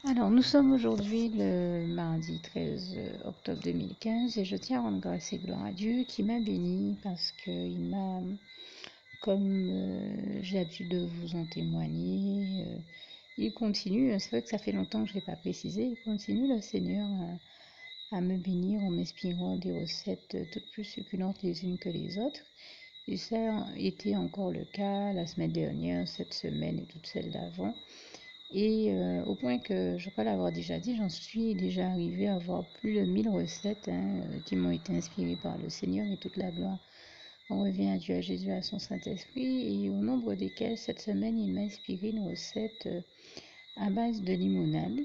Alors, nous sommes aujourd'hui le mardi 13 octobre 2015 et je tiens à rendre grâce et gloire à Dieu qui m'a béni parce qu'il m'a, comme j'ai l'habitude de vous en témoigner, il continue, c'est vrai que ça fait longtemps que je ne l'ai pas précisé, il continue le Seigneur à me bénir en m'inspirant des recettes toutes plus succulentes les unes que les autres. Et ça a été encore le cas la semaine dernière, cette semaine et toutes celles d'avant. Et au point que, je crois l'avoir déjà dit, j'en suis déjà arrivée à avoir plus de 1000 recettes qui m'ont été inspirées par le Seigneur et toute la gloire. On revient à Dieu, à Jésus, à son Saint-Esprit et au nombre desquels cette semaine il m'a inspiré une recette à base de limonade.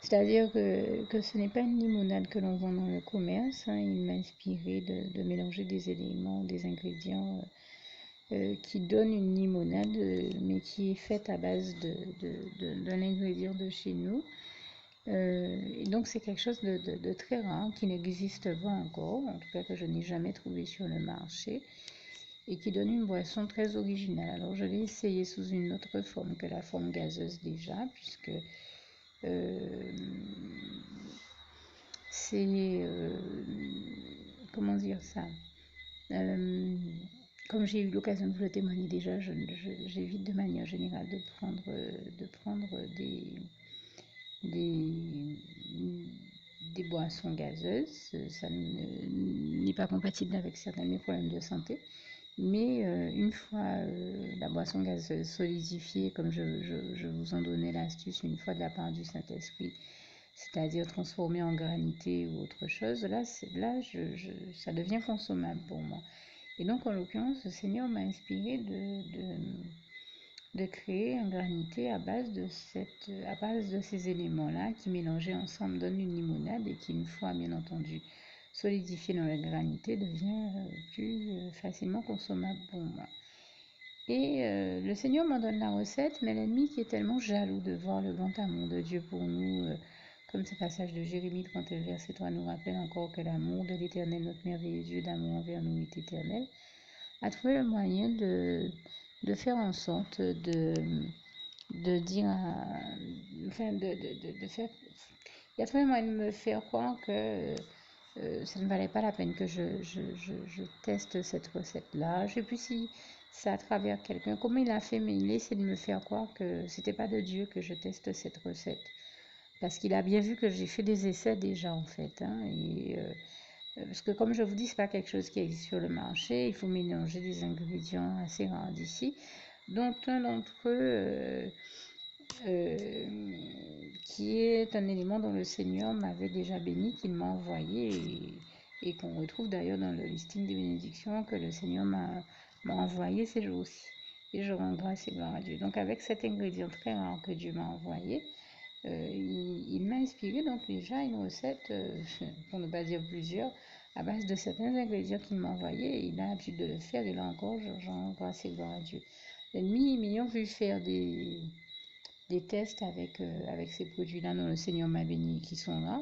C'est-à-dire que ce n'est pas une limonade que l'on vend dans le commerce. Il m'a inspiré de mélanger des éléments, des ingrédients qui donne une limonade, mais qui est faite à base d'un ingrédient de chez nous. Et donc c'est quelque chose de très rare, qui n'existe pas encore, en tout cas que je n'ai jamais trouvé sur le marché, et qui donne une boisson très originale. Alors je l'ai essayé sous une autre forme que la forme gazeuse déjà, puisque c'est, comment dire ça, comme j'ai eu l'occasion de vous le témoigner déjà, j'évite de manière générale de prendre des, des boissons gazeuses. Ça n'est pas compatible avec certains de mes problèmes de santé. Mais une fois la boisson gazeuse solidifiée, comme je vous en donnais l'astuce une fois de la part du Saint-Esprit, c'est-à-dire transformée en granité ou autre chose, là ça devient consommable pour moi. Et donc, en l'occurrence, le Seigneur m'a inspiré de créer un granité à base de ces éléments-là qui, mélangés ensemble, donnent une limonade et qui, une fois, bien entendu, solidifiée dans la granité, devient plus facilement consommable pour moi. Et le Seigneur m'en donne la recette, mais l'ennemi qui est tellement jaloux de voir le grand amour de Dieu pour nous, comme ce passage de Jérémie 31, verset 3 nous rappelle encore que l'amour de l'Éternel, notre merveilleux Dieu d'amour envers nous est éternel, a trouvé le moyen de faire en sorte de dire enfin de faire, il a trouvé le moyen de me faire croire que ça ne valait pas la peine que je teste cette recette-là. Je ne sais plus si c'est à travers quelqu'un, comment il a fait, mais il essaie de me faire croire que c'était pas de Dieu que je teste cette recette. Parce qu'il a bien vu que j'ai fait des essais déjà en fait. Parce que comme je vous dis, c'est pas quelque chose qui existe sur le marché. Il faut mélanger des ingrédients assez rares d'ici, dont un d'entre eux qui est un élément dont le Seigneur m'avait déjà béni, qu'il m'a envoyé et qu'on retrouve d'ailleurs dans le listing des bénédictions que le Seigneur m'a envoyé ces jours-ci. Et je rends grâce et gloire à Dieu. Donc avec cet ingrédient très rare que Dieu m'a envoyé, il m'a inspiré donc déjà une recette, pour ne pas dire plusieurs, à base de certains ingrédients qu'il m'a envoyés. Il a l'habitude de le faire et là encore, je rends grâce et gloire à Dieu. L'ennemi m'ayant vu faire des tests avec ces produits-là dont le Seigneur m'a béni qui sont là,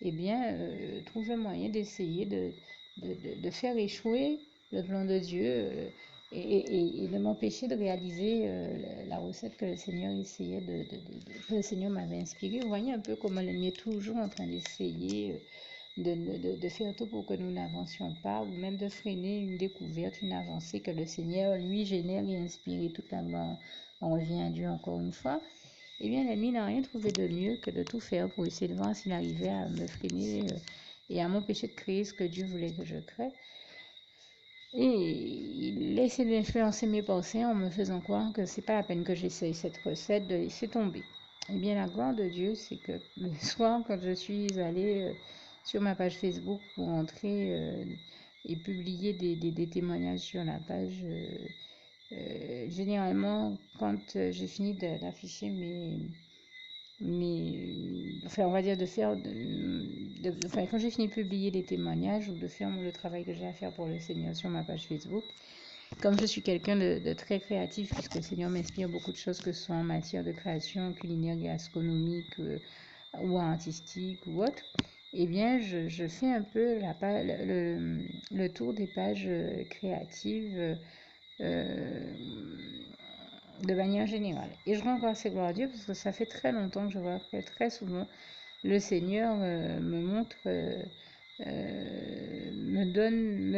eh bien, trouve un moyen d'essayer de faire échouer le plan de Dieu et de m'empêcher de réaliser la recette que le Seigneur essayait que le Seigneur m'avait inspiré. Vous voyez un peu comment l'ennemi est toujours en train d'essayer de faire tout pour que nous n'avancions pas, ou même de freiner une découverte, une avancée que le Seigneur, lui, génère et inspire toute la gloire. On revient à Dieu encore une fois. Eh bien, l'ennemi n'a rien trouvé de mieux que de tout faire pour essayer de voir s'il arrivait à me freiner et à m'empêcher de créer ce que Dieu voulait que je crée. Et il essaie d'influencer mes pensées en me faisant croire que c'est pas la peine que j'essaye cette recette, de laisser tomber. Eh bien, la gloire de Dieu, c'est que le soir, quand je suis allée sur ma page Facebook pour entrer et publier des témoignages sur la page, généralement, quand j'ai fini d'afficher enfin, on va dire enfin, quand j'ai fini de publier les témoignages ou de faire le travail que j'ai à faire pour le Seigneur sur ma page Facebook, comme je suis quelqu'un de très créatif, puisque le Seigneur m'inspire beaucoup de choses, que ce soit en matière de création culinaire, gastronomique ou artistique ou autre, eh bien, je fais un peu le tour des pages créatives de manière générale. Et je rends grâce et gloire à Dieu parce que ça fait très longtemps que je vois que très souvent le Seigneur me montre, me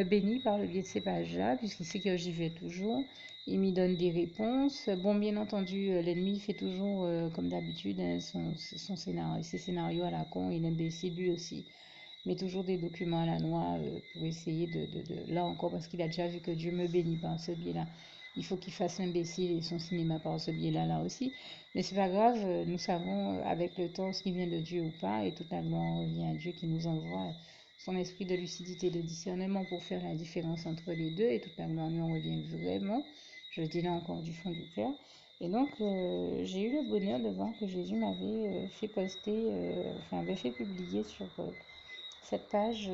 bénit par le biais de ces pages-là, puisqu'il sait que j'y vais toujours. Il m'y donne des réponses. Bon, bien entendu, l'ennemi fait toujours, comme d'habitude, hein, son scénario, ses scénarios à la con. Il est imbécile lui aussi. Mais toujours des documents à la noix pour essayer là encore, parce qu'il a déjà vu que Dieu me bénit par ce biais-là. Il faut qu'il fasse l'imbécile et son cinéma par ce biais-là, là aussi. Mais c'est pas grave, nous savons avec le temps ce qui vient de Dieu ou pas, et toute la gloire revient à Dieu qui nous envoie son esprit de lucidité et de discernement pour faire la différence entre les deux, et toute la gloire lui en revient vraiment. Je le dis là encore du fond du cœur. Et donc, j'ai eu le bonheur de voir que Jésus m'avait fait poster, enfin, avait fait publier sur cette page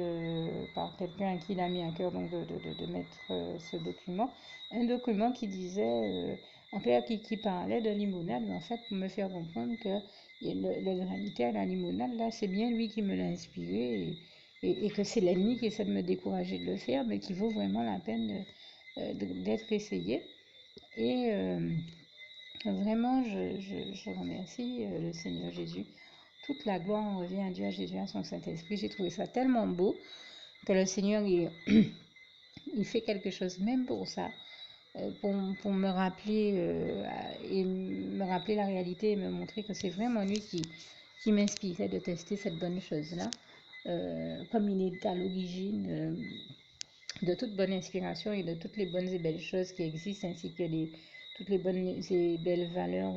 par quelqu'un à qui il a mis à cœur donc de mettre ce document. Un document qui disait, en clair, qui parlait de limonade, mais en fait, pour me faire comprendre que le granitaire, la limonade, là, c'est bien lui qui me l'a inspiré et que c'est l'ennemi qui essaie de me décourager de le faire, mais qui vaut vraiment la peine d'être essayé. Et vraiment, je remercie le Seigneur Jésus. Toute la gloire en revient à Dieu, à Jésus, à son Saint-Esprit. J'ai trouvé ça tellement beau que le Seigneur, il fait quelque chose même pour ça, pour me rappeler et me rappeler la réalité et me montrer que c'est vraiment lui qui m'inspirait de tester cette bonne chose-là. Comme il est à l'origine de toute bonne inspiration et de toutes les bonnes et belles choses qui existent, ainsi que toutes les bonnes et belles valeurs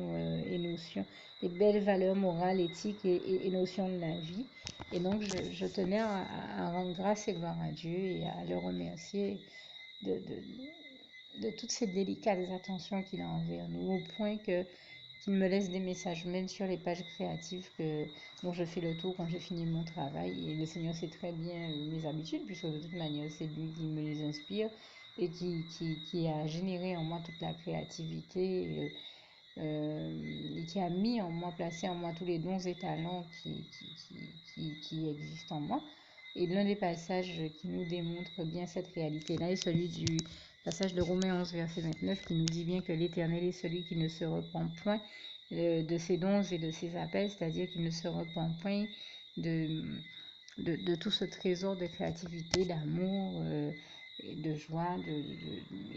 et notions, les belles valeurs morales, éthiques et notions de la vie. Et donc, je tenais à rendre grâce et gloire à Dieu et à le remercier de, de toutes ces délicates attentions qu'il a envers nous, au point qu'il me laisse des messages même sur les pages créatives dont je fais le tour quand j'ai fini mon travail. Et le Seigneur sait très bien mes habitudes, puisque de toute manière, c'est lui qui me les inspire et qui a généré en moi toute la créativité et qui a mis en moi, placé en moi tous les dons et talents qui existent en moi. Et l'un des passages qui nous démontre bien cette réalité-là est celui du passage de Romains 11, verset 29, qui nous dit bien que l'Éternel est celui qui ne se repent point de ses dons et de ses appels, c'est-à-dire qu'il ne se repent point de tout ce trésor de créativité, d'amour, de joie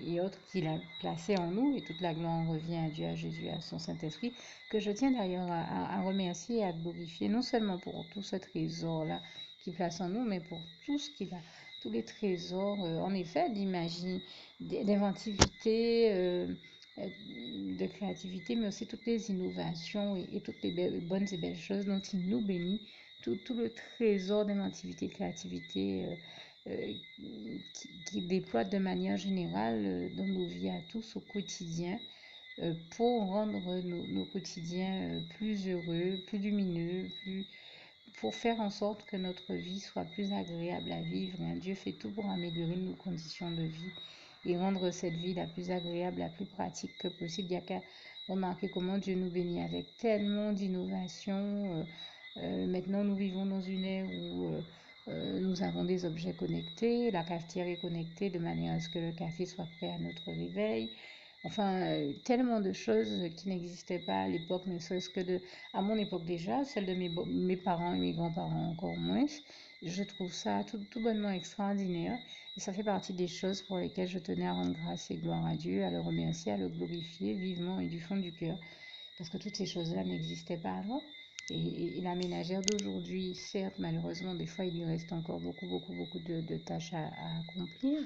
et autres qu'il a placé en nous. Et toute la gloire revient à Dieu, à Jésus, à son Saint-Esprit, que je tiens d'ailleurs à remercier et à glorifier, non seulement pour tout ce trésor-là qu'il place en nous, mais pour tout ce qu'il a, tous les trésors, en effet, d'inventivité, de créativité, mais aussi toutes les innovations et toutes les bonnes et belles choses dont il nous bénit, tout le trésor d'inventivité, de créativité qui déploie de manière générale dans nos vies à tous au quotidien pour rendre nos quotidiens plus heureux, plus lumineux, pour faire en sorte que notre vie soit plus agréable à vivre. Dieu fait tout pour améliorer nos conditions de vie et rendre cette vie la plus agréable, la plus pratique que possible. Il n'y a qu'à remarquer comment Dieu nous bénit avec tellement d'innovations. Maintenant, nous vivons dans une ère où nous avons des objets connectés, la cafetière est connectée de manière à ce que le café soit prêt à notre réveil. Enfin, tellement de choses qui n'existaient pas à l'époque, ne serait-ce que à mon époque déjà, celle de mes parents et mes grands-parents encore moins. Je trouve ça tout bonnement extraordinaire. Et ça fait partie des choses pour lesquelles je tenais à rendre grâce et gloire à Dieu, à le remercier, à le glorifier vivement et du fond du cœur. Parce que toutes ces choses-là n'existaient pas avant. Et la ménagère d'aujourd'hui, certes, malheureusement, des fois, il lui reste encore beaucoup de tâches à accomplir.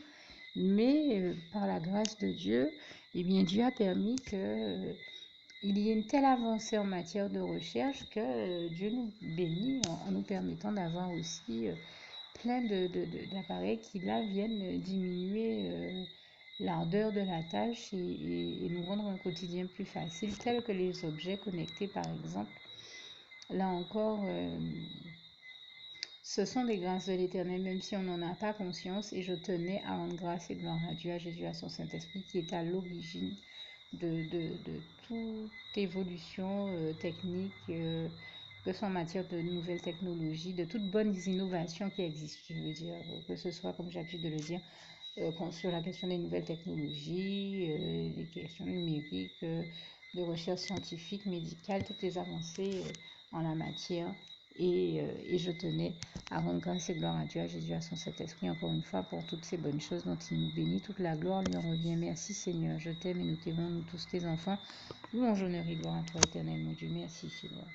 Mais par la grâce de Dieu, eh bien, Dieu a permis qu'il y ait une telle avancée en matière de recherche que Dieu nous bénit en nous permettant d'avoir aussi plein d'appareils qui, là, viennent diminuer l'ardeur de la tâche et nous rendre un quotidien plus facile, tels que les objets connectés, par exemple. Là encore, ce sont des grâces de l'Éternel, même si on n'en a pas conscience, et je tenais à rendre grâce et gloire à Dieu, à Jésus, à son Saint-Esprit, qui est à l'origine de toute évolution technique, que ce soit en matière de nouvelles technologies, de toutes bonnes innovations qui existent, je veux dire, que ce soit, comme j'ai l'habitude de le dire, sur la question des nouvelles technologies, des questions numériques, de recherche scientifique, médicale, toutes les avancées en la matière. Et je tenais à rendre grâce et gloire à Dieu, à Jésus, à son Saint-Esprit, encore une fois, pour toutes ces bonnes choses dont il nous bénit. Toute la gloire lui en revient. Merci Seigneur, je t'aime et nous t'aimons, nous tous tes enfants. Louange, honneur et gloire à toi, éternel mon Dieu. Merci Seigneur.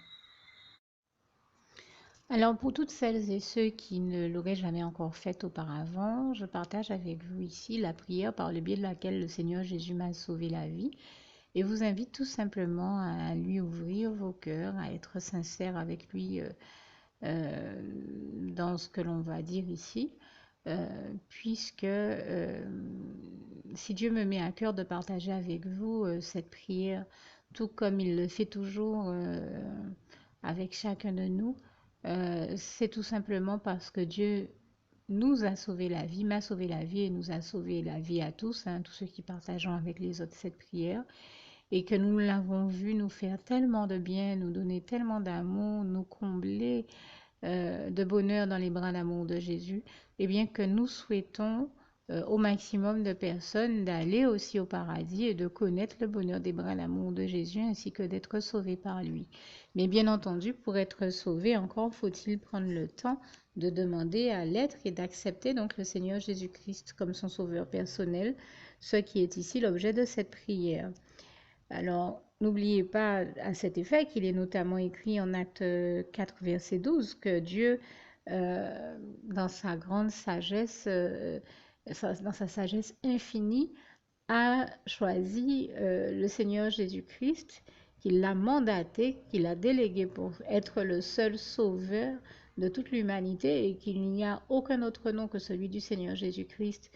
Alors pour toutes celles et ceux qui ne l'auraient jamais encore fait auparavant, je partage avec vous ici la prière par le biais de laquelle le Seigneur Jésus m'a sauvé la vie et vous invite tout simplement à lui ouvrir vos cœurs, à être sincère avec lui dans ce que l'on va dire ici, puisque si Dieu me met à cœur de partager avec vous cette prière, tout comme il le fait toujours avec chacun de nous, c'est tout simplement parce que Dieu nous a sauvé la vie, m'a sauvé la vie et nous a sauvé la vie à tous, hein, tous ceux qui partageons avec les autres cette prière, et que nous l'avons vu nous faire tellement de bien, nous donner tellement d'amour, nous combler de bonheur dans les bras d'amour de Jésus, et bien que nous souhaitons au maximum de personnes d'aller aussi au paradis et de connaître le bonheur des bras d'amour de Jésus ainsi que d'être sauvés par lui. Mais bien entendu, pour être sauvé, encore faut-il prendre le temps de demander à l'être et d'accepter donc le Seigneur Jésus-Christ comme son sauveur personnel, ce qui est ici l'objet de cette prière. Alors, n'oubliez pas à cet effet qu'il est notamment écrit en Acte 4, verset 12, que Dieu, dans sa grande sagesse, dans sa sagesse infinie, a choisi le Seigneur Jésus-Christ, qu'il l'a mandaté, qu'il a délégué pour être le seul sauveur de toute l'humanité et qu'il n'y a aucun autre nom que celui du Seigneur Jésus-Christ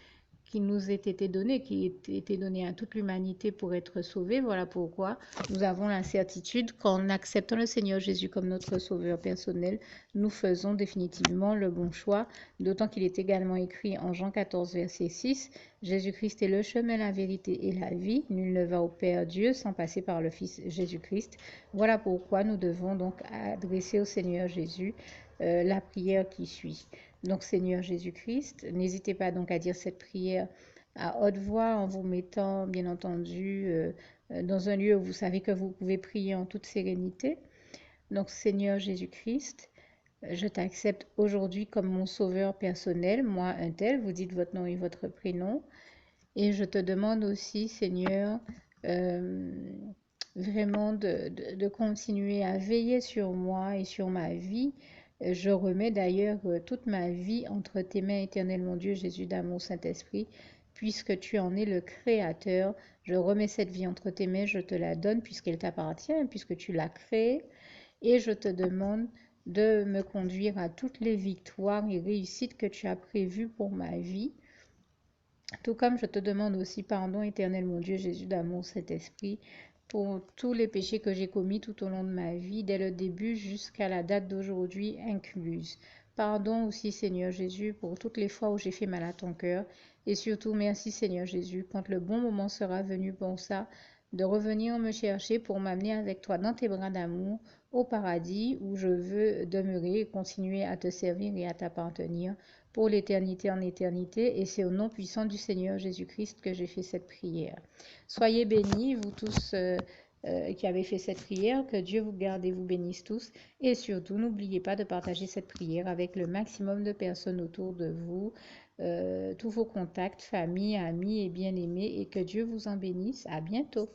qui nous ait été donné, qui ait été donné à toute l'humanité pour être sauvé. Voilà pourquoi nous avons la certitude qu'en acceptant le Seigneur Jésus comme notre sauveur personnel, nous faisons définitivement le bon choix, d'autant qu'il est également écrit en Jean 14, verset 6, Jésus-Christ est le chemin, la vérité et la vie. Nul ne va au Père Dieu sans passer par le Fils Jésus-Christ. Voilà pourquoi nous devons donc adresser au Seigneur Jésus la prière qui suit. Donc Seigneur Jésus-Christ, n'hésitez pas donc à dire cette prière à haute voix en vous mettant bien entendu dans un lieu où vous savez que vous pouvez prier en toute sérénité. Donc Seigneur Jésus-Christ, je t'accepte aujourd'hui comme mon sauveur personnel, moi un tel, vous dites votre nom et votre prénom. Et je te demande aussi, Seigneur, vraiment de continuer à veiller sur moi et sur ma vie. Je remets d'ailleurs toute ma vie entre tes mains, éternel mon Dieu, Jésus d'amour, Saint-Esprit, puisque tu en es le Créateur. Je remets cette vie entre tes mains, je te la donne puisqu'elle t'appartient, puisque tu l'as créée. Et je te demande de me conduire à toutes les victoires et réussites que tu as prévues pour ma vie. Tout comme je te demande aussi pardon, éternel mon Dieu, Jésus d'amour, Saint-Esprit, pour tous les péchés que j'ai commis tout au long de ma vie, dès le début jusqu'à la date d'aujourd'hui incluse. Pardon aussi, Seigneur Jésus, pour toutes les fois où j'ai fait mal à ton cœur. Et surtout, merci, Seigneur Jésus, quand le bon moment sera venu pour ça, de revenir me chercher pour m'amener avec toi dans tes bras d'amour au paradis où je veux demeurer et continuer à te servir et à t'appartenir pour l'éternité en éternité. Et c'est au nom puissant du Seigneur Jésus-Christ que j'ai fait cette prière. Soyez bénis, vous tous qui avez fait cette prière, que Dieu vous garde et vous bénisse tous. Et surtout, n'oubliez pas de partager cette prière avec le maximum de personnes autour de vous, tous vos contacts, famille, amis et bien-aimés, et que Dieu vous en bénisse. À bientôt.